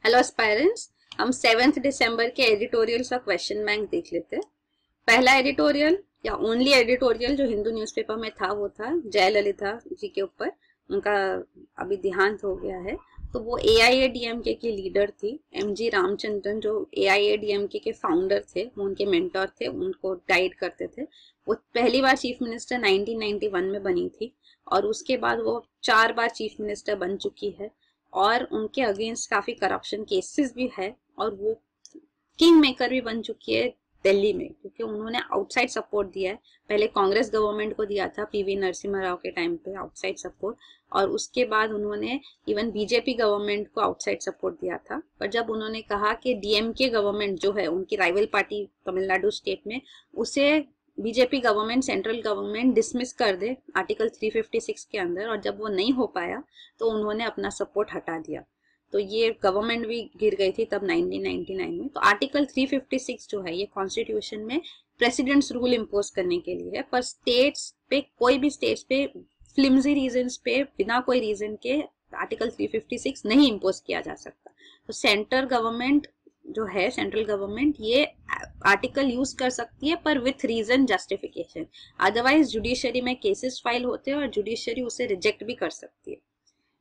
Hello aspirants, हम 7 दिसंबर के editorials और क्वेश्चन बैंक देख लेते हैं। पहला एडिटोरियल या ओनली एडिटोरियल जो हिंदू न्यूज़पेपर में था वो था जयललिता जी के ऊपर। उनका अभी देहांत हो गया है। तो वो एआईएडीएमके की लीडर थी। एमजी रामचंद्रन जो एआईएडीएमके के फाउंडर थे, वो उनके मेंटर थे, उनको गाइड करते थे। वो पहली बार चीफ मिनिस्टर 1991 में बनी थी और उसके बाद वो 4 बार चीफ मिनिस्टर बन चुकी है और उनके अगेंस्ट काफी करप्शन केसेस भी है और वो किंग मेकर भी बन चुकी है दिल्ली में, क्योंकि उन्होंने आउटसाइड सपोर्ट दिया है। पहले कांग्रेस गवर्नमेंट को दिया था पीवी नरसिम्हा राव के टाइम पे आउटसाइड सपोर्ट, और उसके बाद उन्होंने इवन बीजेपी गवर्नमेंट को आउटसाइड सपोर्ट दिया था। पर जब उन्होंने कहा कि डीएमके गवर्नमेंट जो है उनकी राइवल पार्टी तमिलनाडु स्टेट में, उसे BJP government central government dismiss कर दे आर्टिकल 356 के अंदर, और जब वो नहीं हो पाया तो उन्होंने अपना सपोर्ट हटा दिया। तो ये गवर्नमेंट भी गिर गई थी तब 1999 में। तो आर्टिकल 356 जो है ये कॉन्स्टिट्यूशन में प्रेसिडेंट्स रूल इम्पोज करने के लिए है, पर स्टेट्स पे, कोई भी स्टेट्स पे फ्लिम्जी रीजंस पे बिना कोई रीजन के आर्टिकल 356 नहीं इम्पोज किया जा सकता। तो सेंट्रल गवर्नमेंट जो है, सेंट्रल गवर्नमेंट ये आर्टिकल यूज कर सकती है पर with reason justification. Otherwise judiciary में केसेस फाइल होते हैं और जुडिशरी उसे रिजेक्ट भी कर सकती है।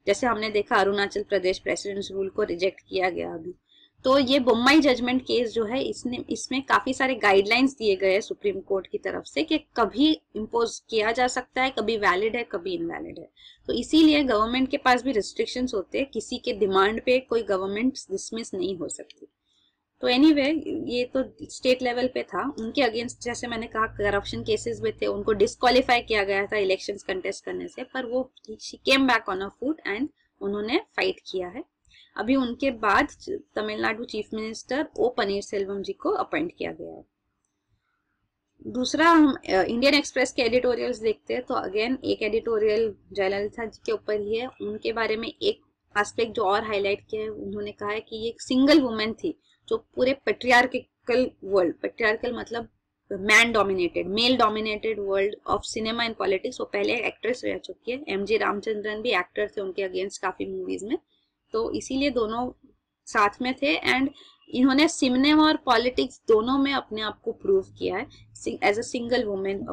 जैसे हमने देखा अरुणाचल प्रदेश प्रेसिडेंट्स रूल को रिजेक्ट किया गया अभी। तो ये बोम्मई जजमेंट केस जो है, इसमें काफी सारे गाइडलाइंस दिए गए हैं सुप्रीम कोर्ट की तरफ से कि कभी इम्पोज किया जा सकता है, कभी वैलिड है, कभी इनवैलिड है। तो इसीलिए गवर्नमेंट के पास भी रिस्ट्रिक्शंस होते हैं, किसी के डिमांड पे कोई गवर्नमेंट डिसमिस नहीं हो सकती। तो एनीवे ये तो स्टेट लेवल पे था। उनके अगेंस्ट जैसे मैंने कहा करप्शन केसेस भी थे, उनको डिस्क्वालीफाई किया गया था इलेक्शंस कंटेस्ट करने से, पर वो she came back on a foot and उन्होंने फाइट किया है। अभी उनके बाद तमिलनाडु चीफ मिनिस्टर ओ पनीरसेल्वम जी को अपॉइंट किया गया है। दूसरा हम इंडियन एक्सप्रेस के एडिटोरियल्स देखते हैं। तो अगेन एक एडिटोरियल जयललिता जी के ऊपर ही है। उनके बारे में एक एस्पेक्ट जो और हाईलाइट किया है, उन्होंने कहा है कि ये एक सिंगल वुमेन थी जो पूरे पेट्रियार्कल वर्ल्ड, पेट्रियार्कल मतलब man dominated, male dominated world of cinema and politics, वो पहले एक्ट्रेस रह चुकी है। एमजी रामचंद्रन भी एक्टर थे उनके अगेंस्ट काफी मूवीज में, तो इसीलिए दोनों साथ में थे एंड इन्होंने सिनेमा और पॉलिटिक्स दोनों में अपने आप को प्रूव किया है एज अ सिंगल वुमेन।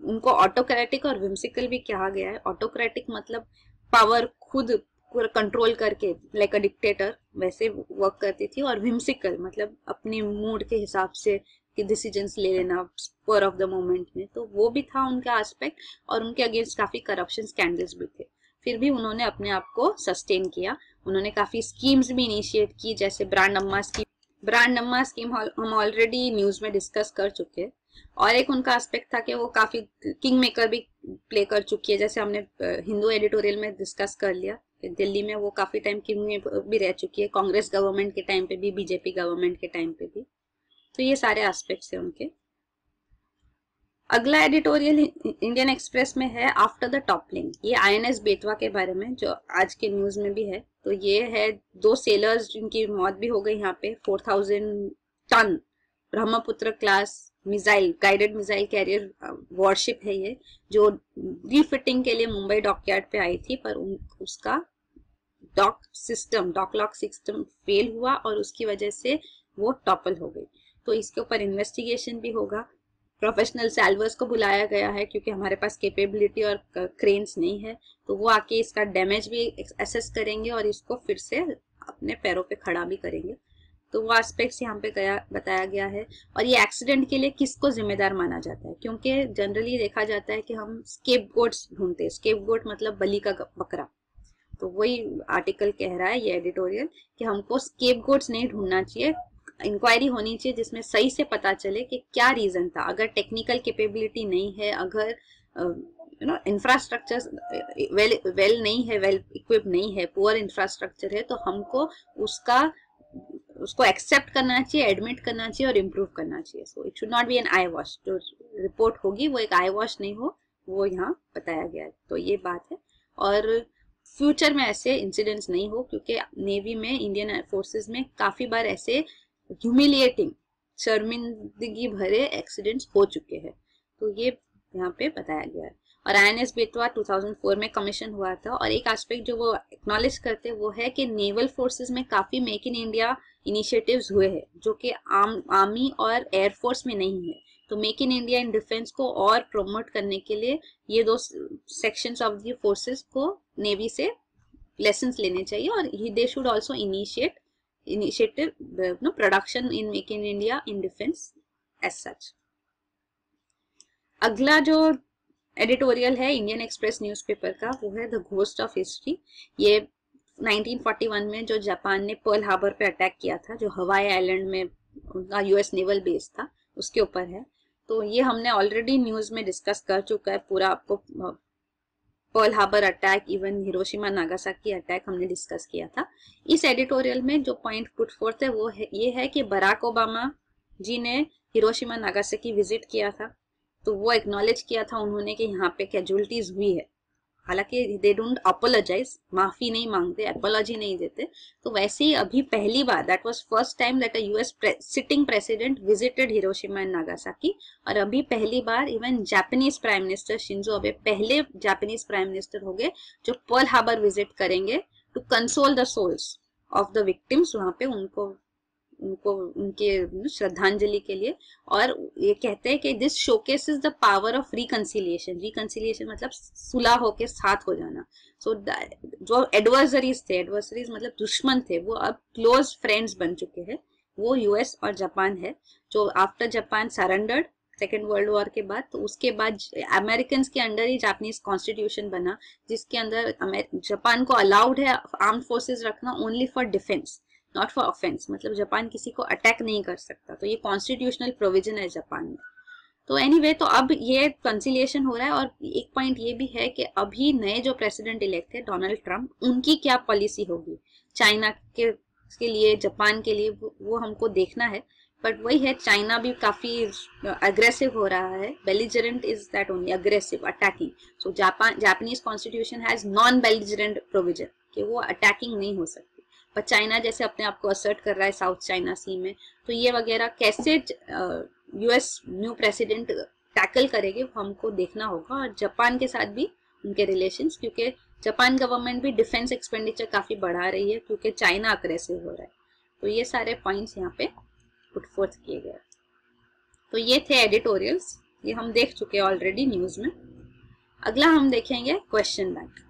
उनको ऑटोक्रेटिक और विम्सिकल भी कहा गया है। ऑटोक्रेटिक मतलब पावर खुद कंट्रोल करके लाइक अ डिक्टेटर वैसे वर्क करती थी, और विम्सिकल मतलब अपने मूड के हिसाब से कि डिसीजंस ले लेना स्पर ऑफ द मोमेंट में, तो वो भी था उनका एस्पेक्ट। और उनके अगेंस्ट काफी करप्शन स्कैंडल्स भी थे, फिर भी उन्होंने अपने आप को सस्टेन किया। उन्होंने काफी स्कीम्स भी इनिशिएट की, जैसे ब्रांड अम्मा स्कीम हम ऑलरेडी न्यूज में डिस्कस कर चुके हैं। और एक उनका एस्पेक्ट था कि वो काफी किंग मेकर भी प्ले कर चुकी है, जैसे हमने हिंदू एडिटोरियल में डिस्कस कर लिया। दिल्ली में वो काफी टाइम किंग में भी रह चुकी है, कांग्रेस गवर्नमेंट के टाइम पे भी, बीजेपी गवर्नमेंट के टाइम पे भी। तो ये सारे एस्पेक्ट्स है उनके। अगला एडिटोरियल इंडियन एक्सप्रेस में है आफ्टर द टॉपलिंग। ये आईएनएस बेतवा के बारे में जो आज के न्यूज में भी है। तो ये है 2 सेलर्स जिनकी मौत भी हो गई यहाँ पे। 4000 ton Brahmaputra class missile, guided missile carrier warship है ये, जो रीफिटिंग के लिए मुंबई डॉकयार्ड पे आई थी, पर उसका डॉक लॉक सिस्टम फेल हुआ और उसकी वजह से वो टॉपल हो गई। तो इसके ऊपर इन्वेस्टिगेशन भी होगा। प्रोफेशनल सैल्वर्स को बुलाया गया है क्योंकि हमारे पास कैपेबिलिटी और क्रेन्स नहीं है, तो वो आके इसका डैमेज भी एसेस करेंगे और इसको फिर से अपने पैरों पे खड़ा भी करेंगे। तो वो एस्पेक्ट्स यहाँ पे बताया गया है। और ये एक्सीडेंट के लिए किसको जिम्मेदार माना जाता है, क्योंकि जनरली देखा जाता है कि हम स्केपगोट्स ढूंढते हैं। स्केपगोट मतलब बलि का बकरा। तो वही आर्टिकल कह रहा है ये एडिटोरियल कि हमको स्केपगोट्स नहीं ढूंढना चाहिए, इंक्वायरी होनी चाहिए जिसमें सही से पता चले कि क्या रीजन था। अगर टेक्निकल कैपेबिलिटी नहीं है, अगर इंफ्रास्ट्रक्चर वेल नहीं है, वेल इक्विप नहीं है, पुअर इंफ्रास्ट्रक्चर है, तो हमको उसको एक्सेप्ट करना चाहिए, एडमिट करना चाहिए और इम्प्रूव करना चाहिए। So it should not be an eye wash. जो रिपोर्ट होगी वो एक आई वॉश नहीं हो, वो यहाँ बताया गया है। तो ये बात है, और फ्यूचर में ऐसे इंसिडेंट्स नहीं हो, क्योंकि नेवी में, इंडियन फोर्सेस में काफी बार ऐसे ह्यूमिलिएटिंग, शर्मिंदगी भरे एक्सीडेंट्स हो चुके हैं। तो ये यहाँ पे बताया गया है। और INS बेतवा 2004 में कमीशन हुआ था। और एक एस्पेक्ट जो वो एक्नॉलेज करते वो है कि नेवल फोर्सेस में काफी मेक इन इंडिया इनिशिएटिव्स हुए हैं जो कि आर्मी और एयरफोर्स में नहीं है। तो make in India in defence को और प्रमोट करने के लिए ये दो सेक्शंस ऑफ द फोर्सेस को नेवी से लेसन्स लेने चाहिए और they should also initiative production in make in India in defence as such. अगला जो एडिटोरियल है इंडियन एक्सप्रेस न्यूज़पेपर का वो है द घोस्ट ऑफ हिस्ट्री। ये 1941 में जो जापान ने पर्ल हार्बर पे अटैक किया था, जो हवाई आइलैंड में उनका यूएस नेवल बेस था, उसके ऊपर है। तो ये हमने ऑलरेडी न्यूज में डिस्कस कर चुका है पूरा, आपको Pearl Harbor attack, even Hiroshima Nagasaki attack हमने डिस्कस किया था। इस एडिटोरियल में जो पॉइंट पुट फोर्थ है वो है ये है कि बराक ओबामा जी ने हिरोशिमा नागासाकी विजिट किया था, तो वो एक्नॉलेज किया था उन्होंने कि यहाँ पे कैजुअलिटीज हुई है। हालांकि दे डोंट अपोलोजाइज, माफी नहीं मांगते, अपोलॉजी नहीं देते। तो वैसे ही अभी पहली बार, that was first time that a US sitting president visited Hiroshima and Nagasaki. और अभी पहली बार even Japanese prime minister Shinzo Abe पहले जापानीज प्राइम मिनिस्टर हो गए जो पर्ल हार्बर विजिट करेंगे to console the souls of the victims, वहां पे उनको उनके श्रद्धांजलि के लिए। और ये कहते हैं कि this showcases the power of reconciliation. Reconciliation मतलब सुलह होके साथ हो जाना। सो जो एडवर्सरीज मतलब दुश्मन थे, वो अब क्लोज फ्रेंड्स बन चुके हैं। वो यूएस और जापान है, जो after Japan surrendered second world war के बाद, तो उसके बाद अमेरिकन के अंडर ही जापानीज कॉन्स्टिट्यूशन बना, जिसके अंदर जापान को अलाउड है आर्म्ड फोर्सेस रखना only for defence, not for offence. मतलब जापान किसी को अटैक नहीं कर सकता, तो ये कॉन्स्टिट्यूशनल प्रोविजन है जापान में। तो एनीवे, तो अब ये कंसिलिएशन हो रहा है। और एक पॉइंट ये भी है कि अभी नए जो प्रेसिडेंट इलेक्ट है डोनाल्ड ट्रंप, उनकी क्या पॉलिसी होगी चाइना के लिए, जापान के लिए, वो हमको देखना है। बट वही है, चाइना भी काफी अग्रेसिव हो रहा है। Belligerent is that only, aggressive, attacking. So Japanese constitution has non belligerent provision कि वो अटैकिंग नहीं हो सकती। पर चाइना जैसे अपने आप को असर्ट कर रहा है साउथ चाइना सी में, तो ये वगैरह कैसे यूएस न्यू प्रेसिडेंट टैकल करेंगे वो हमको देखना होगा। और जापान के साथ भी उनके रिलेशंस, क्योंकि जापान गवर्नमेंट भी डिफेंस एक्सपेंडिचर काफी बढ़ा रही है क्योंकि चाइना अग्रेसिव हो रहा है। तो ये सारे पॉइंट्स यहाँ पे पुट फोर्थ किए गए। तो ये थे एडिटोरियल्स, ये हम देख चुके हैं ऑलरेडी न्यूज में। अगला हम देखेंगे क्वेश्चन बैंक।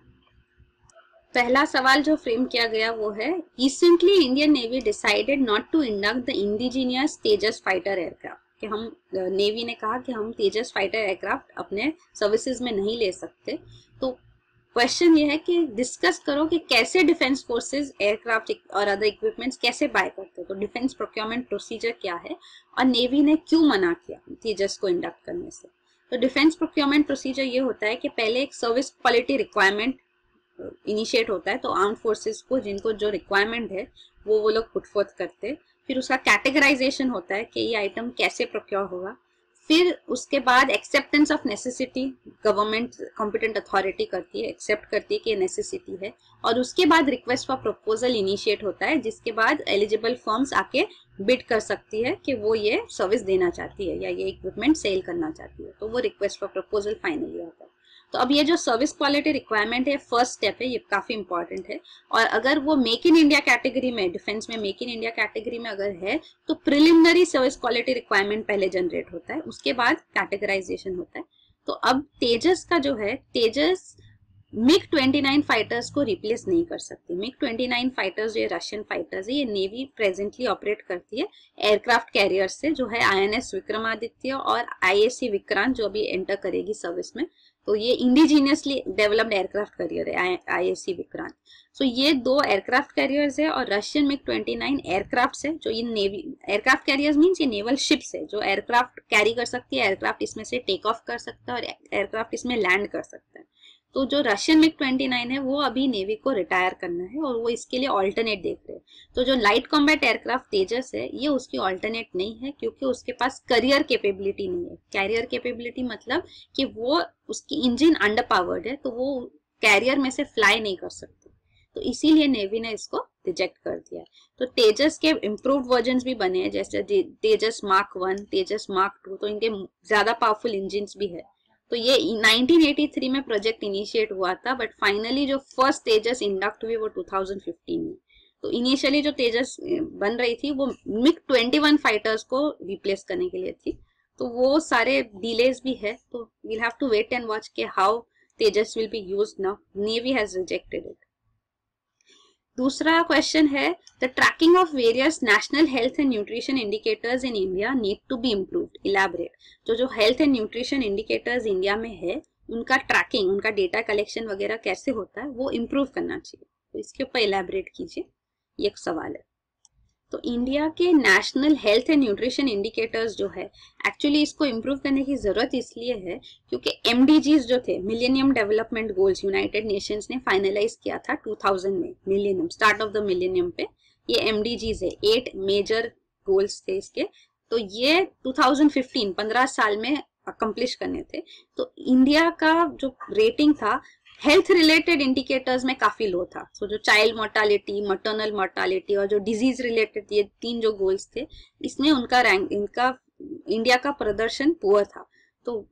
पहला सवाल जो फ्रेम किया गया वो है, recently Indian navy decided not to induct the indigenous Tejas fighter aircraft. कि हम नेवी ने कहा कि हम तेजस फाइटर एयरक्राफ्ट अपने सर्विसेज में नहीं ले सकते। तो क्वेश्चन ये है कि डिस्कस करो कि कैसे डिफेंस फोर्सेस एयरक्राफ्ट और अदर इक्विपमेंट्स कैसे बाय करते हैं। तो डिफेंस प्रोक्योरमेंट प्रोसीजर क्या है और नेवी ने क्यों मना किया तेजस को इंडक्ट करने से। तो डिफेंस प्रोक्योरमेंट प्रोसीजर ये होता है कि पहले एक सर्विस क्वालिटी रिक्वायरमेंट इनिशिएट होता है, तो आर्म्ड फोर्सेस को जिनको जो रिक्वायरमेंट है वो लोग पुट फोर्थ करते हैं। फिर उसका कैटेगराइजेशन होता है कि ये आइटम कैसे प्रोक्योर होगा। फिर उसके बाद acceptance of necessity government competent authority करती है, एक्सेप्ट करती है कि नेसेसिटी है। और उसके बाद रिक्वेस्ट फॉर प्रपोजल इनिशिएट होता है, जिसके बाद एलिजिबल फर्म्स आके बिड कर सकती है कि वो ये सर्विस देना चाहती है या ये इक्विपमेंट सेल करना चाहती है। तो वो रिक्वेस्ट फॉर प्रपोजल फाइनली होता है। तो अब ये जो सर्विस क्वालिटी रिक्वायरमेंट है, फर्स्ट स्टेप है, ये काफी इंपॉर्टेंट है। और अगर वो मेक इन इंडिया कैटेगरी में, डिफेंस में मेक इन इंडिया कैटेगरी में अगर है, तो प्रिलिमिनरी सर्विस क्वालिटी रिक्वायरमेंट पहले जनरेट होता है, उसके बाद कैटेगराइजेशन होता है। तो अब तेजस का जो है, तेजस मिग 29 फाइटर्स को रिप्लेस नहीं कर सकती। मिग 29 फाइटर्स ये रशियन फाइटर्स है, ये नेवी प्रेजेंटली ऑपरेट करती है एयरक्राफ्ट कैरियर से, जो है INS विक्रमादित्य और IAC विक्रांत, जो अभी एंटर करेगी सर्विस में। तो ये इंडिजीनियसली डेवलप्ड एयरक्राफ्ट कैरियर है IAC विक्रांत। सो ये दो एयरक्राफ्ट कैरियर्स है और रशियन मिग 29 एयरक्राफ्ट है, जो ये नेवी एयरक्राफ्ट कैरियर्स मीन्स ये नेवल शिप्स है जो एयरक्राफ्ट कैरी कर सकती है, एयरक्राफ्ट इसमें से टेक ऑफ कर सकता है और एयरक्राफ्ट इसमें लैंड कर सकता है। तो जो रशियन मिग 29 है वो अभी नेवी को रिटायर करना है और वो इसके लिए ऑल्टरनेट देख रहे हैं। तो जो लाइट कॉम्बैट एयरक्राफ्ट तेजस है, ये उसकी ऑल्टरनेट नहीं है, क्योंकि उसके पास करियर कैपेबिलिटी नहीं है। कैरियर कैपेबिलिटी मतलब कि वो उसकी इंजन अंडर पावर्ड है, तो वो कैरियर में से फ्लाई नहीं कर सकती। तो इसीलिए नेवी ने इसको रिजेक्ट कर दिया है। तो तेजस के इम्प्रूव्ड वर्जन्स भी बने हैं, जैसे तेजस मार्क 1, तेजस मार्क 2, तो इनके ज्यादा पावरफुल इंजिन भी है। तो ये 1983 में प्रोजेक्ट इनिशिएट हुआ था, बट फाइनली जो फर्स्ट तेजस इंडक्ट हुई वो 2015 में। तो इनिशियली जो तेजस बन रही थी वो MiG-21 फाइटर्स को रिप्लेस करने के लिए थी, तो वो सारे डिलेज भी है, तो we'll have to wait and watch के how Tejas will be used now. Navy has rejected it. दूसरा क्वेश्चन है, the tracking of various national health and nutrition indicators in India need to be improved, elaborate. जो health and nutrition indicators India में है उनका trekking, उनका data collection वगैरह कैसे होता है वो इम्प्रूव करना चाहिए, तो इसके ऊपर इलैबोरेट कीजिए, ये एक सवाल है। तो इंडिया के national health and nutrition indicators जो है एक्चुअली इसको इम्प्रूव करने की जरूरत इसलिए है क्योंकि MDGs जो थे, millennium development goals, United Nations ने फाइनलाइज किया था 2000 में, millennium, start of the millennium पे ये MDGs है, 8 मेजर गोल्स थे इसके, तो ये 2015 15 साल में अकम्प्लिश करने थे। तो इंडिया का जो रेटिंग था हेल्थ रिलेटेड इंडिकेटर्स में काफी लो था, सो जो चाइल्ड मोर्टालिटी, मटर्नल मोर्टालिटी और जो डिजीज रिलेटेड, ये 3 जो गोल्स थे इसमें उनका रैंक, इनका इंडिया का प्रदर्शन पुअर था। तो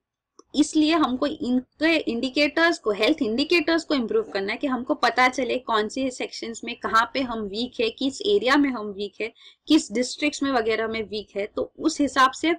इसलिए हमको इनके इंडिकेटर्स को, हेल्थ इंडिकेटर्स को इम्प्रूव करना है कि हमको पता चले कौन से सेक्शंस में कहाँ पे हम वीक है, किस एरिया में हम वीक है, किस डिस्ट्रिक्ट्स में वगैरह में वीक है, तो उस हिसाब से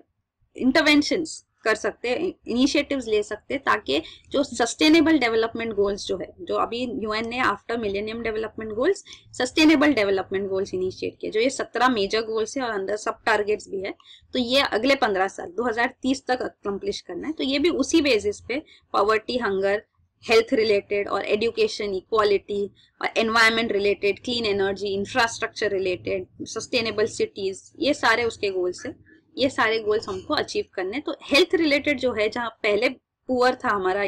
इंटरवेंशंस कर सकते हैं, इनिशिएटिव्स ले सकते हैं, ताकि जो सस्टेनेबल डेवलपमेंट गोल्स जो है, जो अभी UN ने after millennium development goals sustainable development goals initiate किए, जो ये 17 मेजर गोल्स है और अंदर सब टारगेट्स भी है, तो ये अगले 15 साल 2030 तक अकम्प्लिश करना है। तो ये भी उसी बेसिस पे पॉवर्टी, हंगर, हेल्थ रिलेटेड और एजुकेशन, इक्वालिटी और environment related, clean energy, infrastructure related, sustainable cities, ये सारे उसके गोल्स है। ये सारे गोल्स हमको अचीव करने, तो हेल्थ रिलेटेड जो है, जहां पहले पुअर था हमारा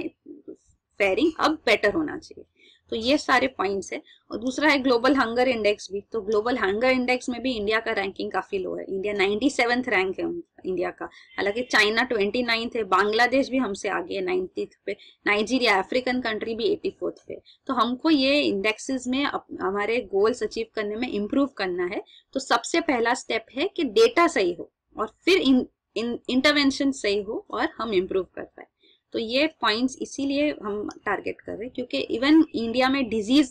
फेयरिंग, अब बेटर होना चाहिए, तो ये सारे पॉइंट्स है। और दूसरा है ग्लोबल हंगर इंडेक्स भी, तो ग्लोबल हंगर इंडेक्स में भी इंडिया का रैंकिंग काफी लो है, इंडिया 97th रैंक है इंडिया का, हालांकि चाइना 29th है, बांग्लादेश भी हमसे आगे है 90th पे, नाइजीरिया अफ्रीकन कंट्री भी 84th पे। तो हमको ये इंडेक्सेस में हमारे गोल्स अचीव करने में इम्प्रूव करना है, तो सबसे पहला स्टेप है कि डेटा सही हो और फिर इंटरवेंशन सही हो और हम इम्प्रूव कर पाए। तो ये पॉइंट्स इसीलिए हम टारगेट कर रहे हैं क्योंकि इवन इंडिया में डिजीज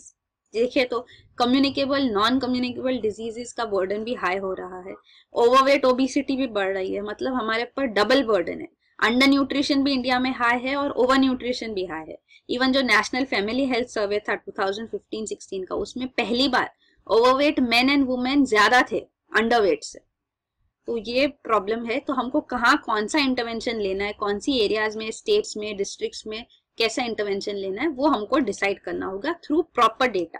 देखे तो कम्युनिकेबल, नॉन कम्युनिकेबल डिजीजेस का बर्डन भी हाई हो रहा है, ओवरवेट, ओबिसिटी भी बढ़ रही है, मतलब हमारे ऊपर डबल बर्डन है। अंडर न्यूट्रिशन भी इंडिया में हाई है और ओवर न्यूट्रिशन भी हाई है। इवन जो नेशनल फैमिली हेल्थ सर्वे था 2015-16 का, उसमें पहली बार ओवरवेट मेन एंड वुमेन ज्यादा थे अंडरवेट से। तो ये प्रॉब्लम है, तो हमको कहाँ कौन सा इंटरवेंशन लेना है, कौन सी एरियाज में, स्टेट्स में, डिस्ट्रिक्ट्स में कैसा इंटरवेंशन लेना है, वो हमको डिसाइड करना होगा थ्रू प्रॉपर डेटा।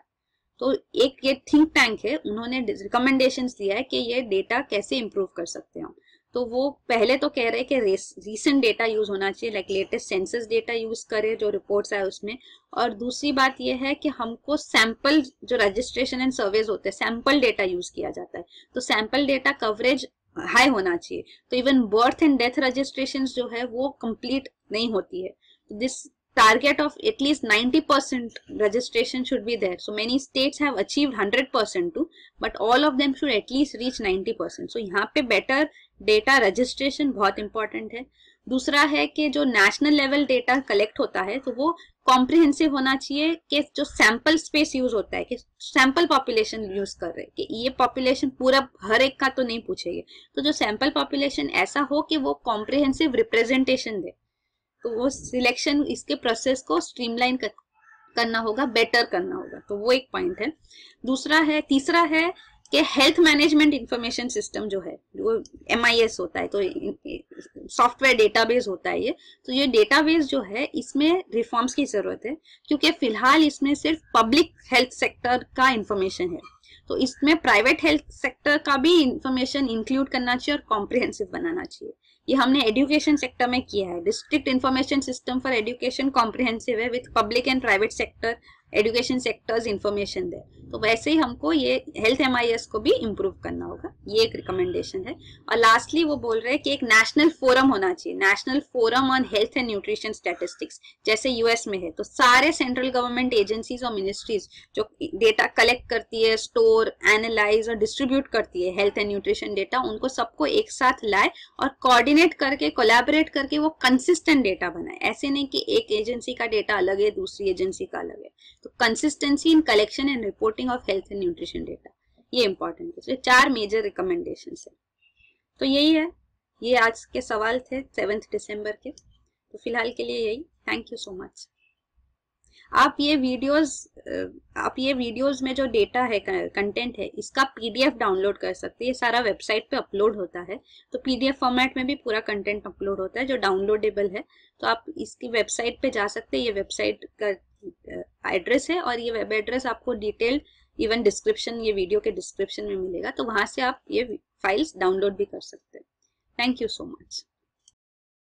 तो एक ये थिंक टैंक है, उन्होंने रिकमेंडेशंस दिया है कि ये डेटा कैसे इंप्रूव कर सकते हैं। तो वो पहले तो कह रहे हैं कि रीसेंट डेटा यूज होना चाहिए, like latest census data use करे जो रिपोर्ट्स आए उसमें। और दूसरी बात ये है कि हमको सैंपल, जो रजिस्ट्रेशन एंड सर्वेज होते हैं, सैंपल डेटा यूज किया जाता है, तो सैंपल डेटा कवरेज हाई होना चाहिए। तो even birth and death registration जो है वो कंप्लीट नहीं होती है, this target of at least 90% registration should be there. So many states have achieved 100% too, but all of them should at least reach 90%. So यहाँ पे better data registration बहुत important है। दूसरा है कि जो national level data collect होता है तो वो comprehensive होना चाहिए, कि जो sample space use होता है, कि sample population use कर रहे हैं, कि ये population पूरा हर एक का तो नहीं पूछेंगे, तो जो sample population ऐसा हो कि वो comprehensive representation दे, तो वो सिलेक्शन, इसके प्रोसेस को स्ट्रीमलाइन करना होगा, बेटर करना होगा, तो वो एक पॉइंट है। तीसरा है कि हेल्थ मैनेजमेंट इंफॉर्मेशन सिस्टम जो है, वो MIS होता है, तो सॉफ्टवेयर डेटाबेस होता है ये। तो ये डेटाबेस जो है इसमें रिफॉर्म्स की जरूरत है, क्योंकि फिलहाल इसमें सिर्फ पब्लिक हेल्थ सेक्टर का इंफॉर्मेशन है, तो इसमें प्राइवेट हेल्थ सेक्टर का भी इंफॉर्मेशन इंक्लूड करना चाहिए और कॉम्प्रिहेंसिव बनाना चाहिए। ये हमने एजुकेशन सेक्टर में किया है, district information system for education comprehensive है with public and private sector education sectors information दे। तो वैसे ही हमको ये हेल्थ MIS को भी इम्प्रूव करना होगा, ये एक रिकमेंडेशन है। और लास्टली वो बोल रहे हैं कि एक नेशनल फोरम होना चाहिए, national forum on health and nutrition statistics, जैसे US में है। तो सारे सेंट्रल गवर्नमेंट एजेंसीज और मिनिस्ट्रीज जो डेटा कलेक्ट करती है, स्टोर, एनालाइज और डिस्ट्रीब्यूट करती है हेल्थ एंड न्यूट्रिशन डेटा, उनको सबको एक साथ लाए और कोऑर्डिनेट करके, कोलैबोरेट करके वो कंसिस्टेंट डेटा बनाए। ऐसे नहीं कि एक एजेंसी का डेटा अलग है, दूसरी एजेंसी का अलग है। तो consistency in collection and reporting of health and nutrition data, ये इंपॉर्टेंट है। 4 मेजर रिकमेंडेशंस है। तो यही है, ये आज के सवाल थे 7 दिसंबर के। तो फिलहाल के लिए यही। Thank you so much. आप ये वीडियोस में जो डेटा है, कंटेंट है, इसका PDF डाउनलोड कर सकते हैं। ये सारा वेबसाइट पे अपलोड होता है। तो PDF फॉर्मेट में भी पूरा कंटेंट अपलोड होता है जो डाउनलोडेबल है। तो आप इसकी वेबसाइट पे जा सकते हैं। ये वेबसाइट का एड्रेस है और ये वेब एड्रेस आपको डिटेल्ड इवन डिस्क्रिप्शन, ये वीडियो के डिस्क्रिप्शन में मिलेगा। तो वहां से आप ये फाइल्स डाउनलोड भी कर सकते हैं। Thank you so much.